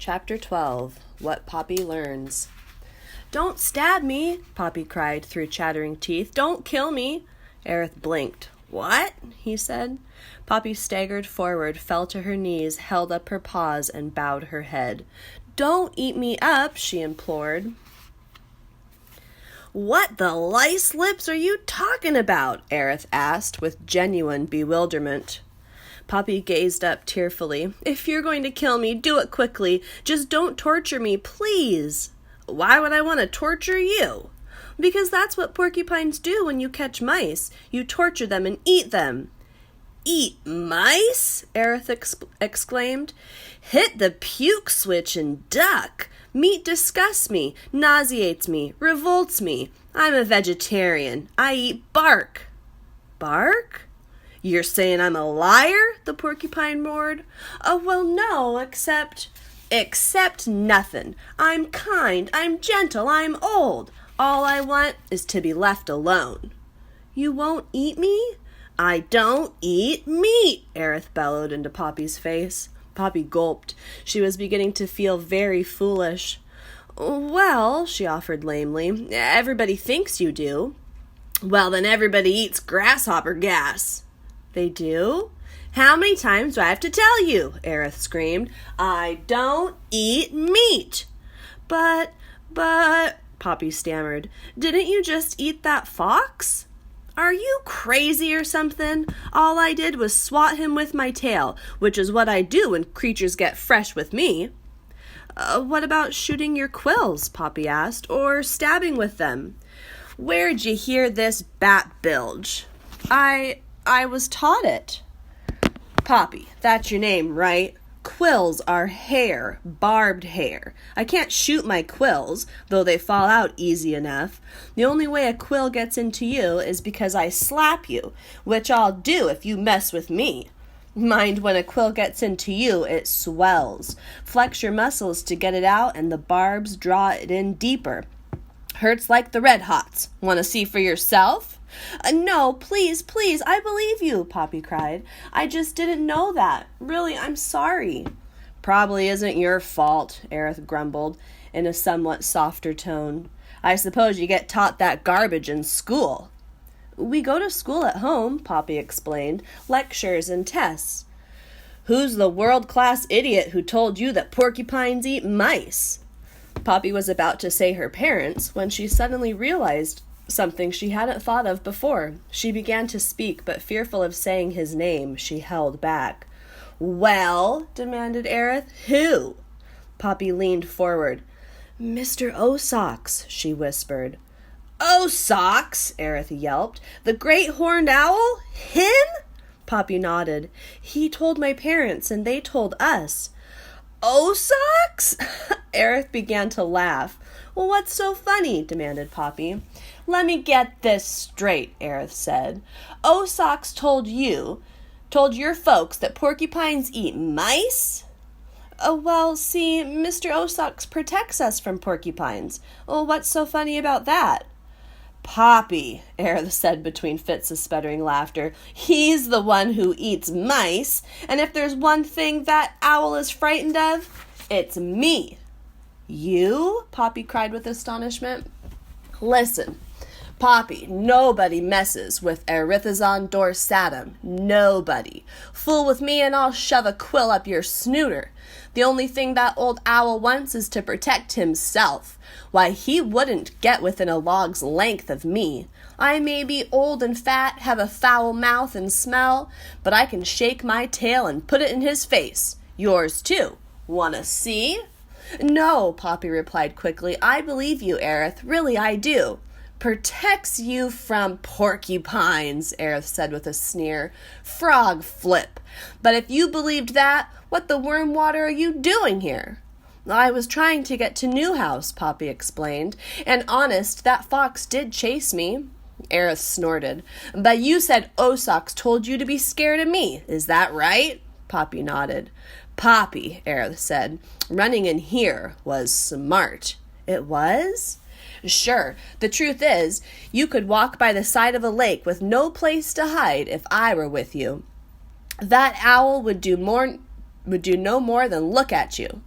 Chapter 12, What Poppy Learns. "Don't stab me," Poppy cried through chattering teeth. "Don't kill me." Aerith blinked. "What?" he said. Poppy staggered forward, fell to her knees, held up her paws, and bowed her head. "Don't eat me up," she implored. "What the lice lips are you talking about?" Aerith asked, with genuine bewilderment. Poppy gazed up tearfully. "If you're going to kill me, do it quickly. Just don't torture me, please." "Why would I want to torture you?" "Because that's what porcupines do when you catch mice. You torture them and eat them." "Eat mice?" Aerith exclaimed. "Hit the puke switch and duck. Meat disgusts me, nauseates me, revolts me. I'm a vegetarian. I eat bark." "Bark? You're saying I'm a liar?" the porcupine roared. "Oh, well, no, except nothing. I'm kind, I'm gentle, I'm old. All I want is to be left alone." "You won't eat me?" "I don't eat meat," Aerith bellowed into Poppy's face. Poppy gulped. She was beginning to feel very foolish. "Well," she offered lamely, "everybody thinks you do." "Well, then everybody eats grasshopper gas." "They do?" "How many times do I have to tell you?" Aerith screamed. "I don't eat meat." But, Poppy stammered, "didn't you just eat that fox?" "Are you crazy or something? All I did was swat him with my tail, which is what I do when creatures get fresh with me." What about shooting your quills?" Poppy asked, "or stabbing with them?" "Where'd you hear this bat bilge?" I was taught it." "Poppy, that's your name, right? Quills are hair, barbed hair. I can't shoot my quills, though they fall out easy enough. The only way a quill gets into you is because I slap you, which I'll do if you mess with me. Mind, when a quill gets into you, it swells. Flex your muscles to get it out, and the barbs draw it in deeper. Hurts like the red hots. Want to see for yourself?" "No, please, I believe you," Poppy cried. "I just didn't know that. Really, I'm sorry." "Probably isn't your fault," Aerith grumbled, in a somewhat softer tone. "I suppose you get taught that garbage in school." "We go to school at home," Poppy explained. "Lectures and tests." "Who's the world-class idiot who told you that porcupines eat mice?" Poppy was about to say her parents when she suddenly realized something she hadn't thought of before. She began to speak, but fearful of saying his name, she held back. "Well," demanded Aerith, "who?" Poppy leaned forward. "Mr. Osocks," she whispered. "Osocks?" Aerith yelped. "The great horned owl? Him?" Poppy nodded. "He told my parents, and they told us." "Osocks?" Aerith began to laugh. "Well, what's so funny?" demanded Poppy. "Let me get this straight," Aerith said. "Osocks told your folks that porcupines eat mice?" Well, see, Mr. Osocks protects us from porcupines. Well, what's so funny about that?" "Poppy," Aerith said between fits of sputtering laughter, "he's the one who eats mice, and if there's one thing that owl is frightened of, it's me." "You?" Poppy cried with astonishment. "Listen, Poppy, nobody messes with Erythazon dorsatum. Nobody. Fool with me and I'll shove a quill up your snooter. The only thing that old owl wants is to protect himself. Why, he wouldn't get within a log's length of me. I may be old and fat, have a foul mouth and smell, but I can shake my tail and put it in his face. Yours too. Wanna see?" "No," Poppy replied quickly. "I believe you, Aerith. Really, I do." "Protects you from porcupines," Aerith said with a sneer. "Frog flip. But if you believed that, what the worm water are you doing here?" "I was trying to get to Newhouse," Poppy explained. "And honest, that fox did chase me." Aerith snorted. "But you said Osocks told you to be scared of me. Is that right?" Poppy nodded. "Poppy," Aerith said, "running in here was smart." "It was?" "Sure. The truth is, you could walk by the side of a lake with no place to hide if I were with you. That owl would do no more than look at you."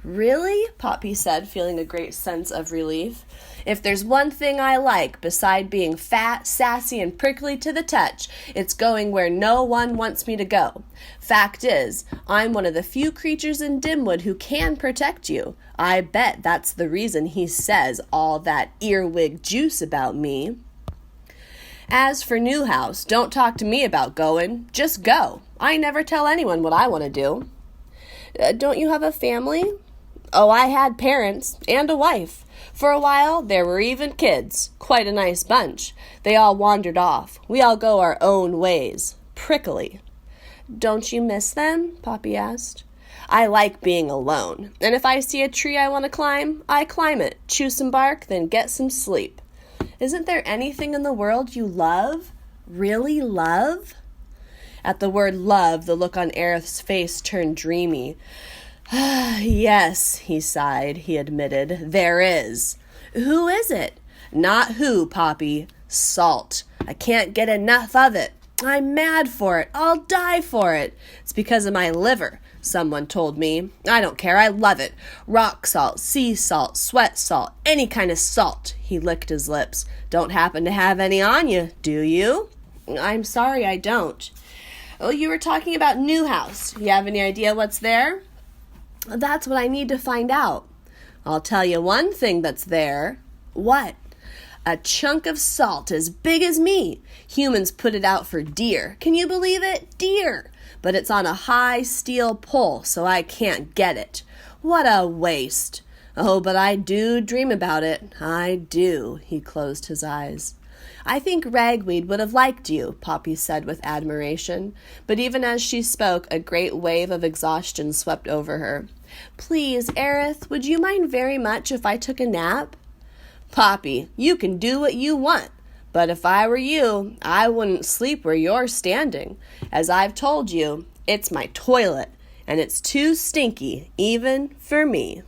Really? Poppy said, feeling a great sense of relief. If there's one thing I like, beside being fat, sassy, and prickly to the touch, it's going where no one wants me to go. Fact is, I'm one of the few creatures in Dimwood who can protect you. I bet that's the reason he says all that earwig juice about me. As for Newhouse, don't talk to me about going. Just go. I never tell anyone what I want to do. Don't you have a family? Oh, I had parents and a wife. For a while, there were even kids. Quite a nice bunch. They all wandered off. We all go our own ways. Prickly. Don't you miss them? Poppy asked. I like being alone, and if I see a tree I want to climb, I climb it, chew some bark, then get some sleep. Isn't there anything in the world you love? Really love? At the word love, the look on Aerith's face turned dreamy. Yes, he sighed, he admitted, there is. Who is it? Not who, Poppy. Salt. I can't get enough of it. I'm mad for it. I'll die for it. It's because of my liver, someone told me. I don't care. I love it. Rock salt, sea salt, sweat salt, any kind of salt. He licked his lips. Don't happen to have any on you, do you? I'm sorry, I don't. Oh, you were talking about Newhouse. You have any idea what's there? That's what I need to find out. I'll tell you one thing that's there. What? A chunk of salt as big as me. Humans put it out for deer. Can you believe it? Deer. But it's on a high steel pole, so I can't get it. What a waste. Oh, but I do dream about it. I do. He closed his eyes. I think Ragweed would have liked you, Poppy said with admiration. But even as she spoke, a great wave of exhaustion swept over her. Please, Aerith, would you mind very much if I took a nap? Poppy, you can do what you want. But if I were you, I wouldn't sleep where you're standing. As I've told you, it's my toilet, and it's too stinky, even for me.